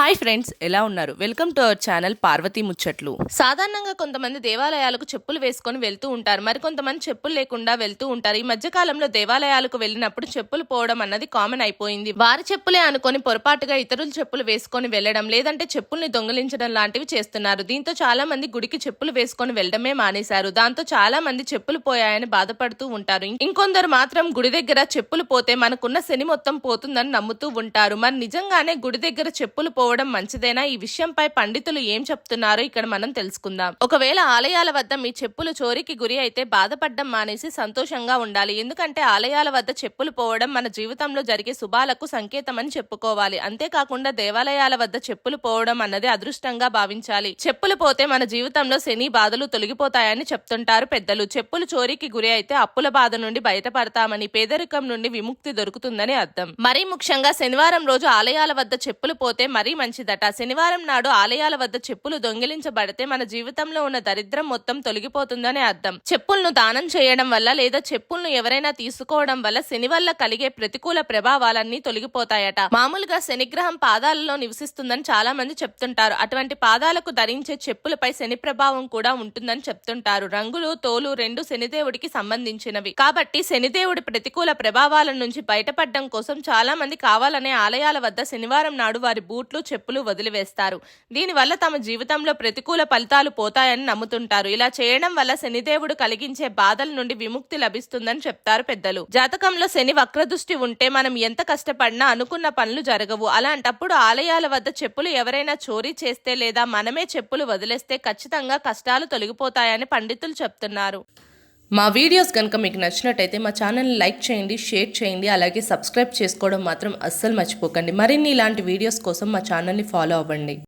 Hi friends, ఎలా ఉన్నారు? Welcome to our channel Parvati ముచ్చట్లు. సాధారణంగా కొంతమంది దేవాలయాలకు చెప్పులు వేసుకొని వెళ్తూ ఉంటారు. మరి కొంతమంది చెప్పులు లేకుండా వెళ్తూ ఉంటారు. ఈ మధ్య కాలంలో దేవాలయాలకు వెళ్ళినప్పుడు చెప్పులు పోవడం అన్నది కామన్ అయిపోయింది. వారి చెప్పులే అనుకొని పొరపాటుగా ఇతరుల చెప్పులు వేసుకొని వెళ్లడం, లేదంటే చెప్పుల్ని దొంగిలించడం లాంటివి చేస్తున్నారు. దీంతో చాలా మంది గుడికి చెప్పులు వేసుకొని వెళ్లడమే మానేశారు. దాంతో చాలా మంది చెప్పులు పోయాయని బాధపడుతూ ఉంటారు. ఇంకొందరు మాత్రం గుడి దగ్గర చెప్పులు పోతే మనకున్న శని మొత్తం పోతుందని నమ్ముతూ ఉంటారు. మరి నిజంగానే గుడి దగ్గర చెప్పులు పోవడం మంచిదేనా? ఈ విషయంపై పండితులు ఏం చెప్తున్నారో ఇక్కడ మనం తెలుసుకుందాం. ఒకవేళ ఆలయాల వద్ద మీ చెప్పులు చోరీకి గురి అయితే బాధపడడం మానేసి సంతోషంగా ఉండాలి. ఎందుకంటే ఆలయాల వద్ద చెప్పులు పోవడం మన జీవితంలో జరిగే శుభాలకు సంకేతమని చెప్పుకోవాలి. అంతేకాకుండా దేవాలయాల వద్ద చెప్పులు పోవడం అన్నది అదృష్టంగా భావించాలి. చెప్పులు పోతే మన జీవితంలో శని బాధలు తొలగిపోతాయని చెప్తుంటారు పెద్దలు. చెప్పులు చోరీకి గురి అయితే అప్పుల బాధ నుండి బయటపడతామని, పేదరికం నుండి విముక్తి దొరుకుతుందని అర్థం. మరీ ముఖ్యంగా శనివారం రోజు ఆలయాల వద్ద చెప్పులు పోతే మరీ మంచిదట. శనివారం నాడు ఆలయాల వద్ద చెప్పులు దొంగిలించబడితే మన జీవితంలో ఉన్న దరిద్రం మొత్తం తొలగిపోతుందని అర్థం. చెప్పులను దానం చేయడం వల్ల లేదా చెప్పులను ఎవరైనా తీసుకోవడం వల్ల శని వల్ల కలిగే ప్రతికూల ప్రభావాలన్నీ తొలగిపోతాయట. మామూలుగా శనిగ్రహం పాదాలలో నివసిస్తుందని చాలా మంది చెప్తుంటారు. అటువంటి పాదాలకు ధరించే చెప్పులపై శని ప్రభావం కూడా ఉంటుందని చెప్తుంటారు. రంగులు, తోలు రెండు శనిదేవుడికి సంబంధించినవి కాబట్టి శనిదేవుడి ప్రతికూల ప్రభావాల నుంచి బయటపడడం కోసం చాలా మంది కావాలనే ఆలయాల వద్ద శనివారం నాడు వారి బూట్లు, చెప్పులు వదిలివేస్తారు. దీనివల్ల తమ జీవితంలో ప్రతికూల ఫలితాలు పోతాయని నమ్ముతుంటారు. ఇలా చేయడం వల్ల శనిదేవుడు కలిగించే బాధల నుండి విముక్తి లభిస్తుందని చెప్తారు పెద్దలు. జాతకంలో శని వక్రదృష్టి ఉంటే మనం ఎంత కష్టపడినా అనుకున్న పనులు జరగవు. అలాంటప్పుడు ఆలయాల వద్ద చెప్పులు ఎవరైనా చోరీ చేస్తే లేదా మనమే చెప్పులు వదిలేస్తే ఖచ్చితంగా కష్టాలు తొలగిపోతాయని పండితులు చెప్తున్నారు. మా వీడియోస్ కనుక మీకు నచ్చినట్టయితే మా ఛానల్ని లైక్ చేయండి, షేర్ చేయండి, అలాగే సబ్స్క్రైబ్ చేసుకోవడం మాత్రం అస్సలు మర్చిపోకండి. మరిన్ని ఇలాంటి వీడియోస్ కోసం మా ఛానల్ని ఫాలో అవ్వండి.